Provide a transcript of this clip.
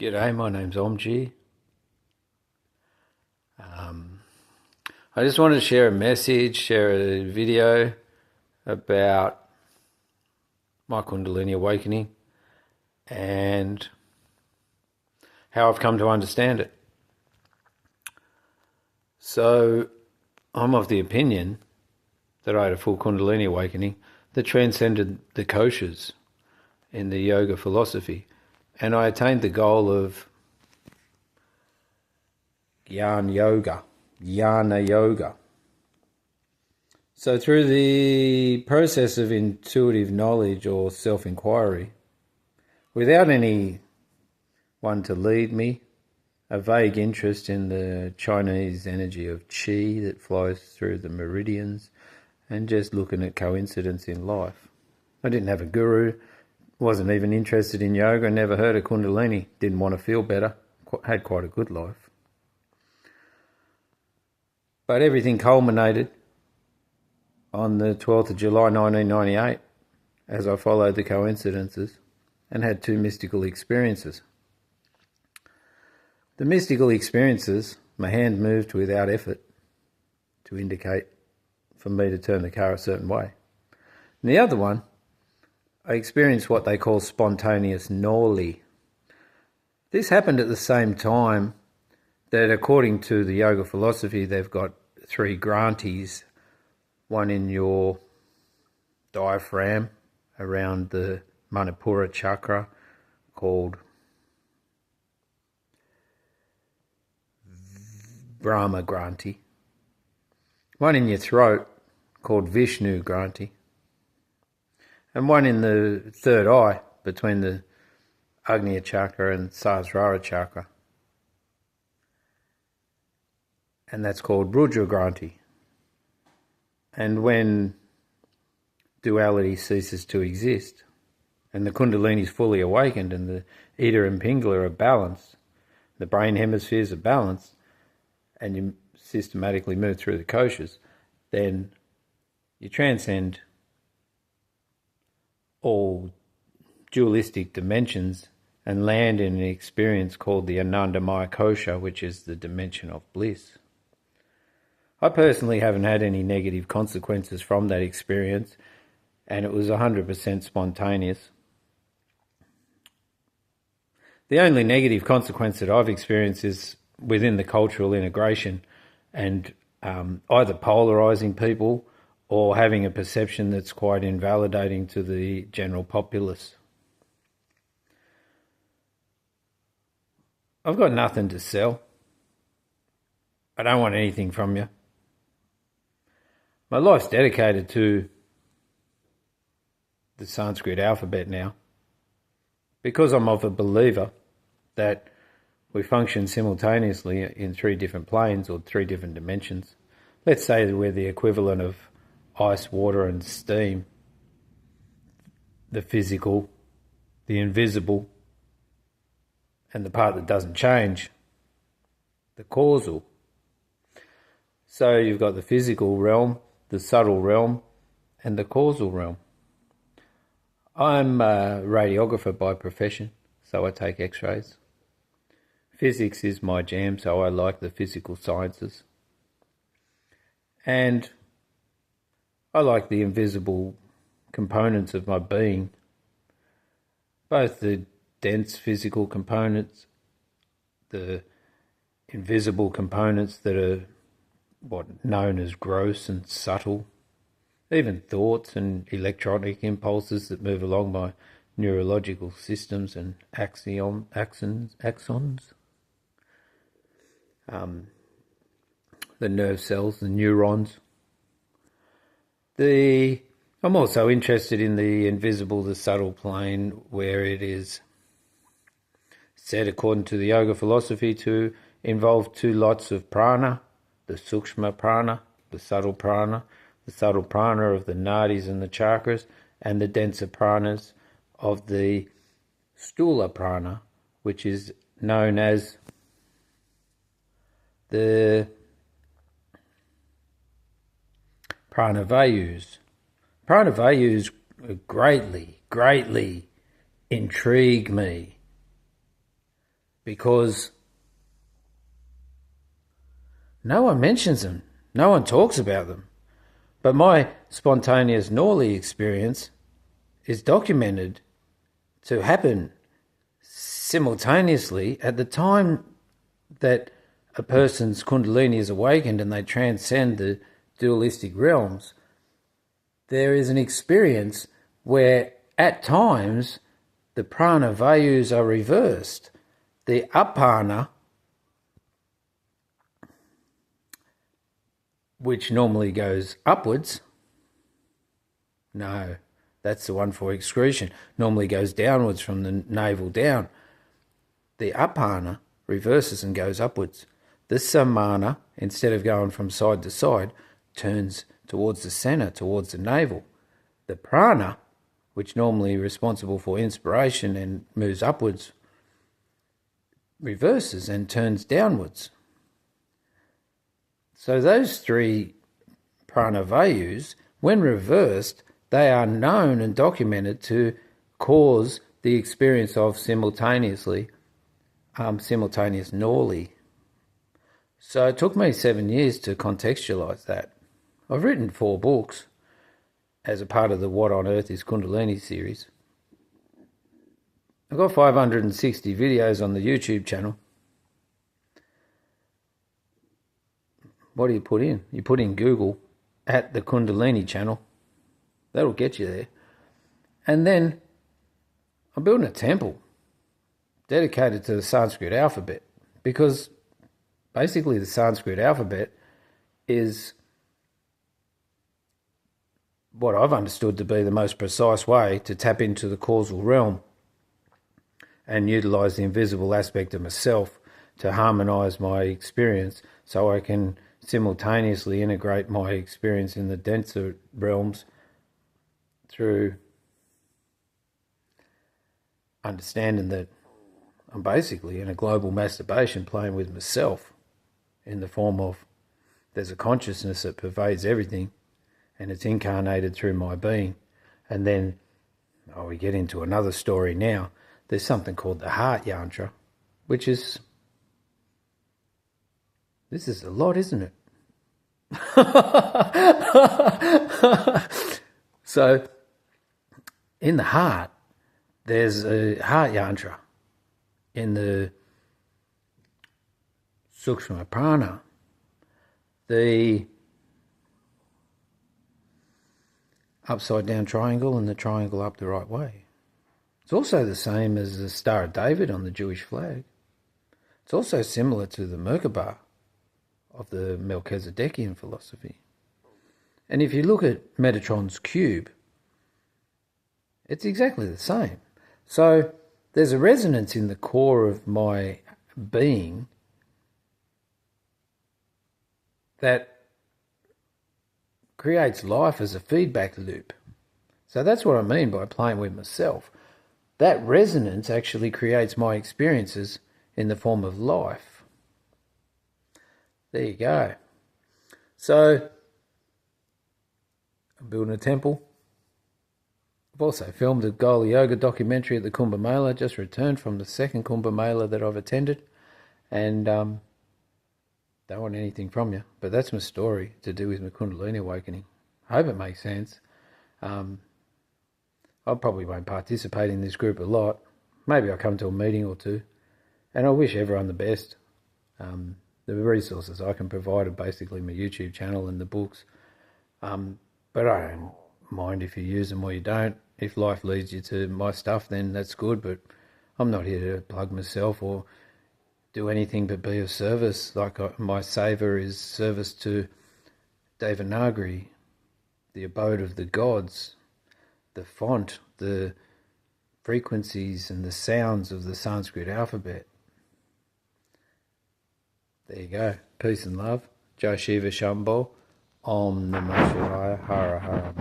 G'day, my name's Omji. I just wanted to share a message, share a video about my Kundalini awakening and how I've come to understand it. So I'm of the opinion that I had a full Kundalini awakening that transcended the koshas in the yoga philosophy, and I attained the goal of jnana yoga. So through the process of intuitive knowledge or self-inquiry, without anyone to lead me, a vague interest in the Chinese energy of qi that flows through the meridians, and just looking at coincidence in life. I didn't have a guru, wasn't even interested in yoga, never heard of Kundalini, didn't want to feel better, had quite a good life. But everything culminated on the 12th of July 1998 as I followed the coincidences and had two mystical experiences. The mystical experiences, my hand moved without effort to indicate for me to turn the car a certain way. And the other one, I experienced what they call spontaneous noli. This happened at the same time that, according to the yoga philosophy, they've got three granthis, one in your diaphragm around the Manipura chakra called Brahma Granthi, one in your throat called Vishnu Granthi, and one in the third eye between the Agnya chakra and Sahasrara chakra, and that's called Rudra Granthi. And when duality ceases to exist and the Kundalini is fully awakened and the Ida and Pingala are balanced, the brain hemispheres are balanced, and you systematically move through the koshas, then you transcend all dualistic dimensions and land in an experience called the Anandamaya kosha, which is the dimension of bliss. I personally haven't had any negative consequences from that experience, and it was 100% spontaneous. The only negative consequence that I've experienced is within the cultural integration and either polarising people or having a perception that's quite invalidating to the general populace. I've got nothing to sell. I don't want anything from you. My life's dedicated to the Sanskrit alphabet now, because I'm of a believer that we function simultaneously in three different planes or three different dimensions. Let's say that we're the equivalent of ice, water and steam, the physical, the invisible, and the part that doesn't change, the causal. So you've got the physical realm, the subtle realm, and the causal realm. I'm a radiographer by profession, so I take x-rays. Physics is my jam, so I like the physical sciences. And I like the invisible components of my being, both the dense physical components, the invisible components that are what known as gross and subtle, even thoughts and electronic impulses that move along my neurological systems and axons, the nerve cells, the neurons. I'm also interested in the invisible, the subtle plane, where it is said, according to the yoga philosophy, to involve two lots of prana, the sukshma prana, the subtle prana of the nadis and the chakras, and the denser pranas of the stula prana, which is known as the pranavayus. Pranavayus greatly intrigue me. because no one mentions them. No one talks about them. But my spontaneous Norley experience is documented to happen simultaneously at the time that a person's Kundalini is awakened and they transcend the dualistic realms. There is an experience where at times the prana vayus are reversed. The apana, which normally goes upwards, no, that's the one for excretion, normally goes downwards from the navel down. The apana reverses and goes upwards. The samana, instead of going from side to side, turns towards the centre, towards the navel. The prana, which normally is responsible for inspiration and moves upwards, reverses and turns downwards. So those three prana vayus, when reversed, they are known and documented to cause the experience of simultaneous Norley. So it took me 7 years to contextualise that. I've written 4 books as a part of the What on Earth is Kundalini series. I've got 560 videos on the YouTube channel. What do you put in? You put in Google at the Kundalini channel. That'll get you there. And then I'm building a temple dedicated to the Sanskrit alphabet, because basically the Sanskrit alphabet is what I've understood to be the most precise way to tap into the causal realm and utilise the invisible aspect of myself to harmonise my experience so I can simultaneously integrate my experience in the denser realms through understanding that I'm basically in a global masturbation playing with myself in the form of there's a consciousness that pervades everything and it's incarnated through my being. And then, we get into another story now. There's something called the heart yantra, which is, this is a lot, isn't it? So, in the heart, there's a heart yantra. In the sukshma prana, the upside down triangle and the triangle up the right way. It's also the same as the Star of David on the Jewish flag. It's also similar to the Merkabah of the Melchizedekian philosophy. And if you look at Metatron's cube, it's exactly the same. So there's a resonance in the core of my being that creates life as a feedback loop. So that's what I mean by playing with myself. That resonance actually creates my experiences in the form of life. There you go. So I'm building a temple. I've also filmed a Goli Yoga documentary at the Kumbh Mela, just returned from the second Kumbh Mela that I've attended, and don't want anything from you, but that's my story to do with my Kundalini awakening. I hope it makes sense. I probably won't participate in this group a lot. Maybe I'll come to a meeting or two, and I wish everyone the best. The resources I can provide are basically my YouTube channel and the books, but I don't mind if you use them or you don't. If life leads you to my stuff, then that's good, but I'm not here to plug myself or do anything but be of service. Like my saver is service to Devanagari, the abode of the gods, the font, the frequencies and the sounds of the Sanskrit alphabet. There you go. Peace and love. Jai Shiva Shambho. Om Namah Shivaya. Hara Hara.